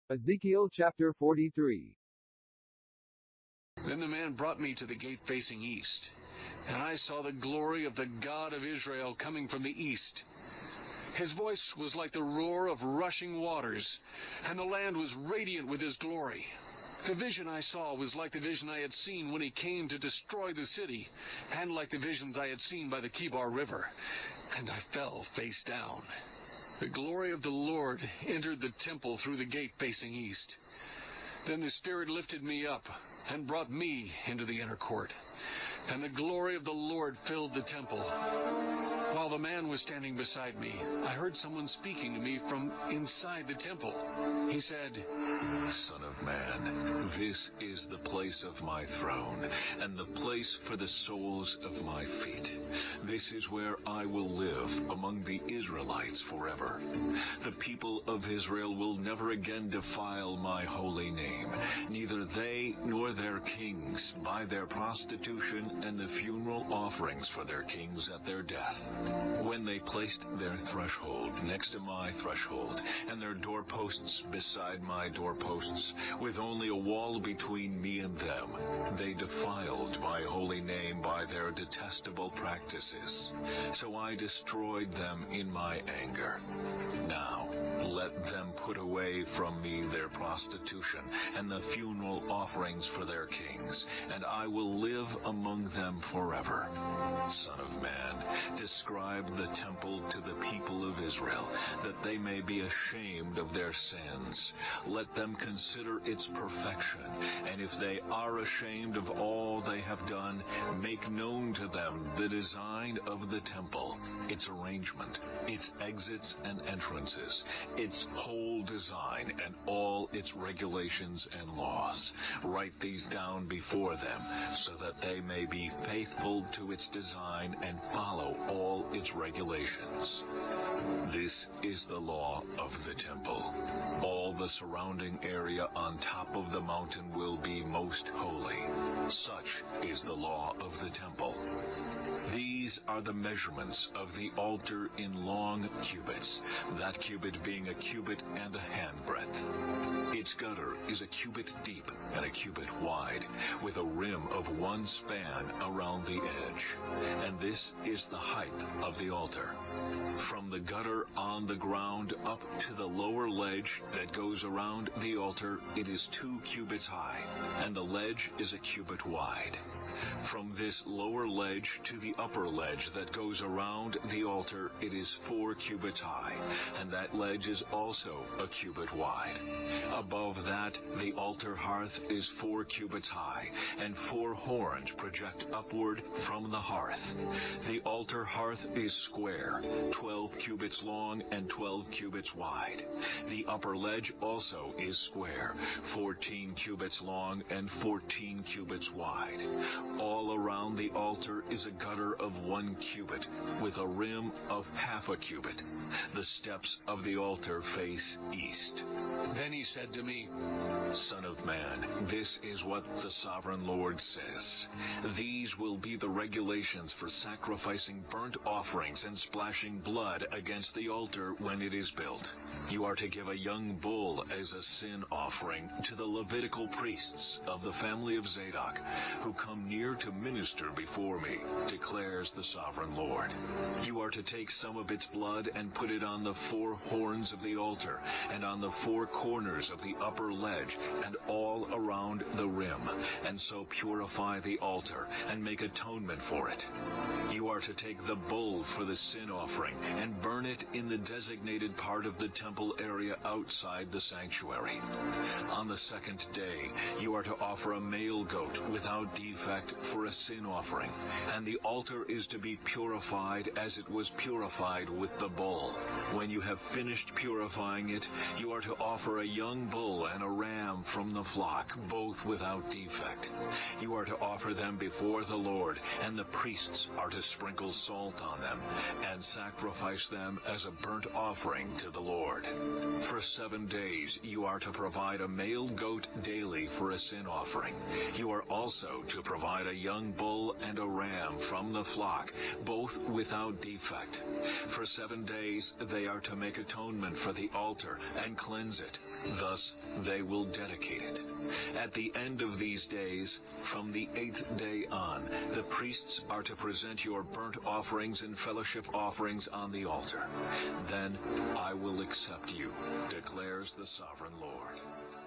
Ezekiel chapter 43. Then the man brought me to the gate facing east, and I saw the glory of the God of Israel coming from the east. His voice was like the roar of rushing waters, and the land was radiant with his glory. The vision I saw was like the vision I had seen when he came to destroy the city, and like the visions I had seen by the Kibar River, and I fell face down. The glory of the Lord entered the temple through the gate facing east. Then the Spirit lifted me up and brought me into the inner court, and the glory of the Lord filled the temple. While the man was standing beside me, I heard someone speaking to me from inside the temple. He said, "Son of man, this is the place of my throne, and the place for the soles of my feet. This is where I will live among the Israelites forever. The people of Israel will never again defile my holy name, neither they nor their kings, by their prostitution and the funeral offerings for their kings at their death. When they placed their threshold next to my threshold, and their doorposts beside my doorposts, with only a wall between me and them, they defiled my holy name by their detestable practices. So I destroyed them in my anger. Now, let them put away from me their prostitution and the funeral offerings for their kings, and I will live among them forever. Son of man, describe the temple to the people of Israel, that they may be ashamed of their sins. Let them consider its perfection, and if they are ashamed of all they have done, make known to them the design of the temple, its arrangement, its exits and entrances, its whole design, and all its regulations and laws. Write these down before them, so that they may be faithful to its design and follow all its regulations. This is the law of the temple. All the surrounding area on top of the mountain will be most holy. Such is the law of the temple. These are the measurements of the altar in long cubits, that cubit being a cubit and a handbreadth. Its gutter is a cubit deep and a cubit wide, with a rim of one span around the edge. And this is the height of the altar. From the gutter on the ground up to the lower ledge that goes around the altar, it is 2 cubits high, and the ledge is a cubit wide. From this lower ledge to the upper ledge that goes around the altar, it is 4 cubits high, and that ledge is also a cubit wide. Above that, the altar hearth is 4 cubits high, and 4 horns project upward from the hearth. The altar hearth is square, 12 cubits long and 12 cubits wide. The upper ledge also is square, 14 cubits long and 14 cubits wide. All around the altar is a gutter of 1 cubit, with a rim of half a cubit. The steps of the altar face east. Then he said to me, Son of man, this is what the sovereign Lord says. These will be the regulations for sacrificing burnt offerings and splashing blood against the altar when it is built. You are to give a young bull as a sin offering to the Levitical priests of the family of Zadok, who come near to minister before me, declares the sovereign Lord. You are to take some of its blood and put it on the 4 horns of the altar, and on the 4 corners of the upper ledge, and all around the rim, and so purify the altar, and make atonement for it. You are to take the bull for the sin offering, and burn it in the designated part of the temple area outside the sanctuary. On the 2nd day, you are to offer a male goat without defect for a sin offering, and the altar is to be purified as it was purified with the bull. When you have finished purifying it, you are to offer a young bull and a ram from the flock, both without defect. You are to offer them before the Lord, and the priests are to sprinkle salt on them, and sacrifice them as a burnt offering to the Lord. For 7 days you are to provide a male goat daily for a sin offering. You are also to provide a young bull and a ram from the flock flock, both without defect. For 7 days they are to make atonement for the altar and cleanse it. Thus they will dedicate it. At the end of these days, from the 8th day on, the priests are to present your burnt offerings and fellowship offerings on the altar. Then I will accept you, declares the Sovereign Lord.